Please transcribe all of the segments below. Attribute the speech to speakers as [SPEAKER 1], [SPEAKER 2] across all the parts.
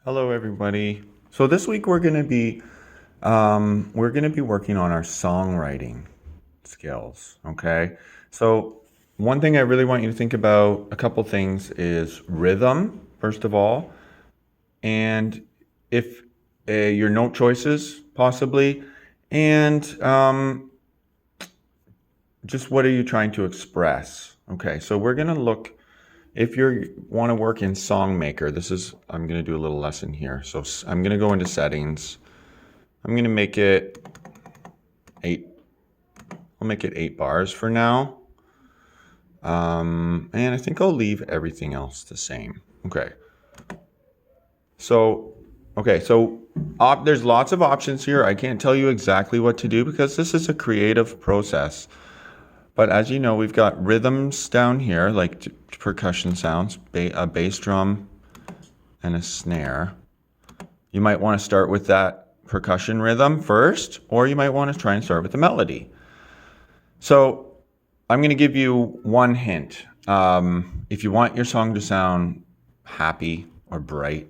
[SPEAKER 1] Hello, everybody. So this week we're gonna be working on our songwriting skills. Okay. So one thing I really want you to think about, a couple things, is rhythm first of all, and if your note choices possibly, and just what are you trying to express. Okay. So we're gonna look. If you want to work in SongMaker, I'm going to do a little lesson here. So I'm going to go into settings. I'm going to make it 8. I'll make it 8 bars for now. And I think I'll leave everything else the same. Okay. So, there's lots of options here. I can't tell you exactly what to do because this is a creative process. But as you know, we've got rhythms down here, like percussion sounds, a bass drum, and a snare. You might want to start with that percussion rhythm first, or you might want to try and start with the melody. So I'm going to give you one hint. If you want your song to sound happy or bright,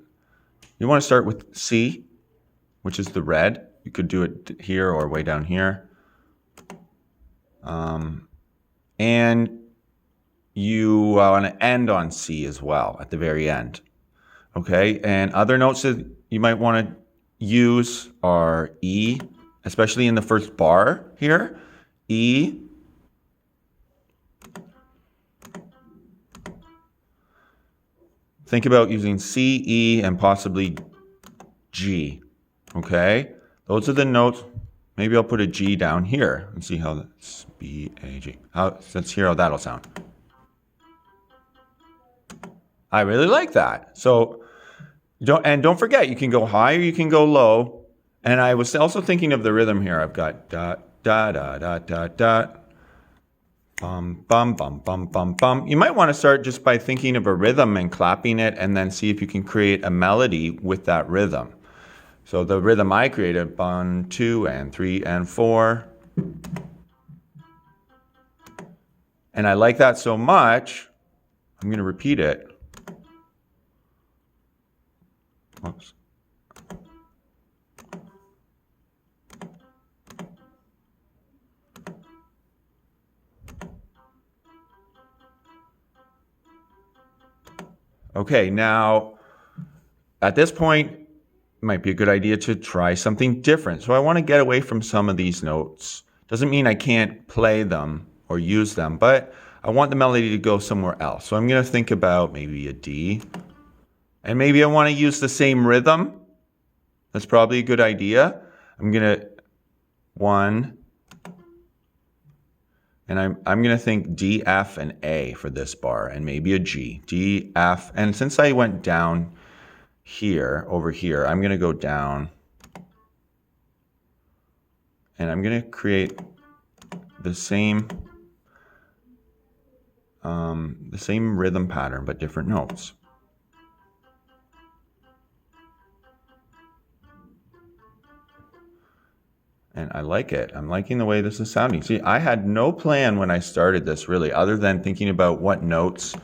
[SPEAKER 1] you want to start with C, which is the red. You could do it here or way down here. And you want to end on C as well at the very end. Okay, and other notes that you might want to use are E, especially in the first bar here. E. Think about using C, E, and possibly G. Okay, those are the notes. Maybe I'll put a G down here and see how that's B, A, G. Let's hear how that'll sound. I really like that. So don't forget, you can go high or you can go low. And I was also thinking of the rhythm here. I've got dot, da, da, da, da, da, bum, bum, bum, bum, bum, bum. You might want to start just by thinking of a rhythm and clapping it and then see if you can create a melody with that rhythm. So the rhythm I created, 1, 2, and 3, and 4. And I like that so much, I'm going to repeat it. Oops. Okay, now at this point, it might be a good idea to try something different. So I want to get away from some of these notes. Doesn't mean I can't play them or use them, but I want the melody to go somewhere else. So I'm going to think about maybe a D. And maybe I want to use the same rhythm. That's probably a good idea. I'm going to 1, and I'm going to think D, F, and A for this bar, and maybe a G. D, F, and since I went down here, over here, I'm going to go down, and I'm going to create the same rhythm pattern, but different notes. And I like it. I'm liking the way this is sounding. See, I had no plan when I started this, really, other than thinking about what notes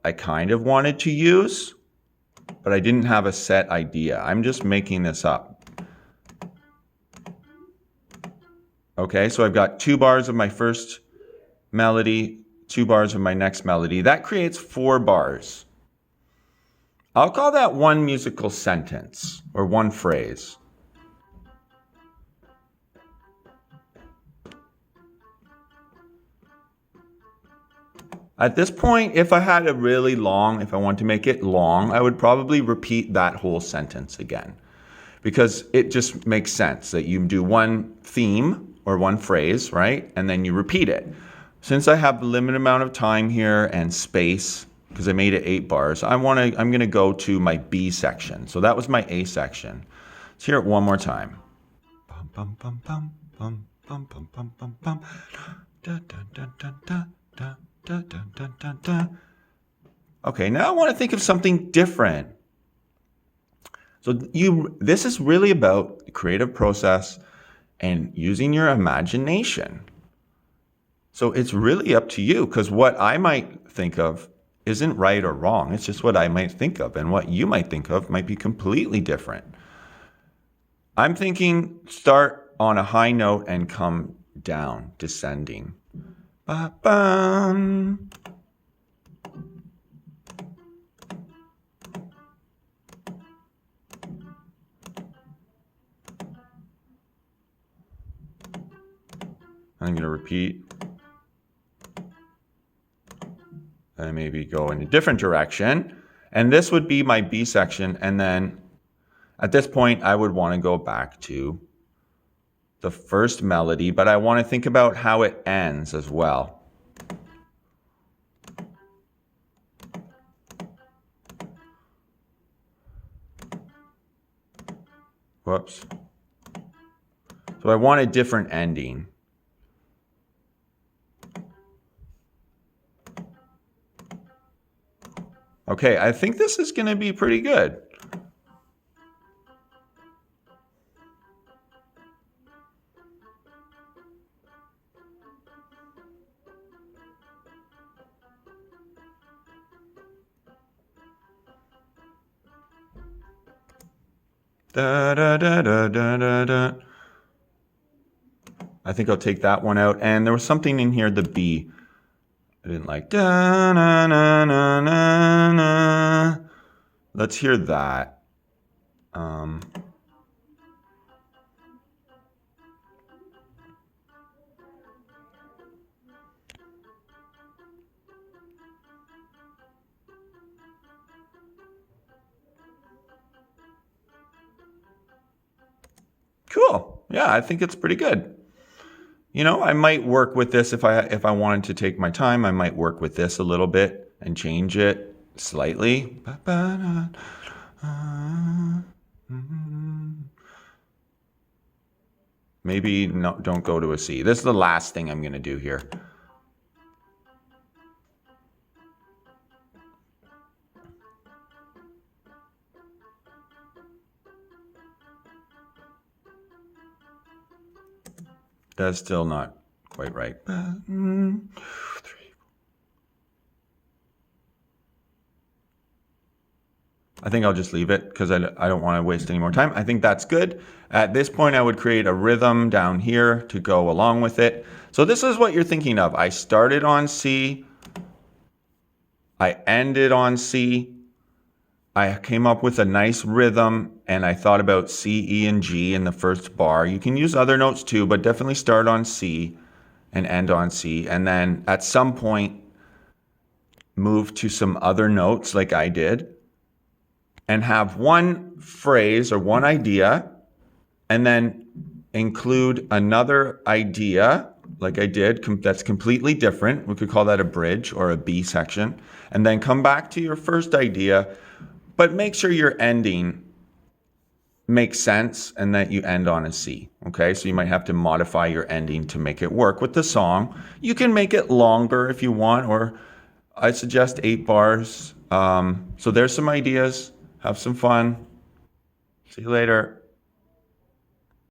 [SPEAKER 1] I kind of wanted to use, but I didn't have a set idea. I'm just making this up. Okay, so I've got 2 bars of my first melody, 2 bars of my next melody. That creates 4 bars. I'll call that one musical sentence or one phrase. At this point, if I want to make it long, I would probably repeat that whole sentence again, because it just makes sense that you do one theme or one phrase, right? And then you repeat it. Since I have a limited amount of time here and space, because I made it 8 bars, I'm going to go to my B section. So that was my A section. Let's hear it one more time. Bum, bum, bum, bum, bum, bum, bum, bum, bum, bum. Da, da, da, da, da, da. Da, da, da, da, da. Okay, now I want to think of something different. So this is really about the creative process and using your imagination. So it's really up to you, because what I might think of isn't right or wrong. It's just what I might think of, and what you might think of might be completely different. I'm thinking start on a high note and come down, descending. Ba-bum. I'm going to repeat and maybe go in a different direction. And this would be my B section. And then at this point, I would want to go back to the first melody, but I want to think about how it ends as well. Whoops. So I want a different ending. Okay, I think this is going to be pretty good. Da, da, da, da, da, da, da. I think I'll take that one out. And there was something in here, the B. I didn't like. Da, na, na, na, na, na. Let's hear that. Cool. Yeah, I think it's pretty good. You know, I might work with this if I wanted to take my time. I might work with this a little bit and change it slightly. Maybe no, don't go to a C. This is the last thing I'm going to do here. That's still not quite right. I think I'll just leave it because I don't want to waste any more time. I think that's good. At this point, I would create a rhythm down here to go along with it. So this is what you're thinking of. I started on C. I ended on C. I came up with a nice rhythm, and I thought about C, E, and G in the first bar. You can use other notes too, but definitely start on C and end on C. And then at some point, move to some other notes like I did, and have one phrase or one idea, and then include another idea like I did that's completely different. We could call that a bridge or a B section. And then come back to your first idea, but make sure your ending makes sense and that you end on a C. Okay, so you might have to modify your ending to make it work with the song. You can make it longer if you want, or I suggest 8 bars. So there's some ideas. Have some fun. See you later.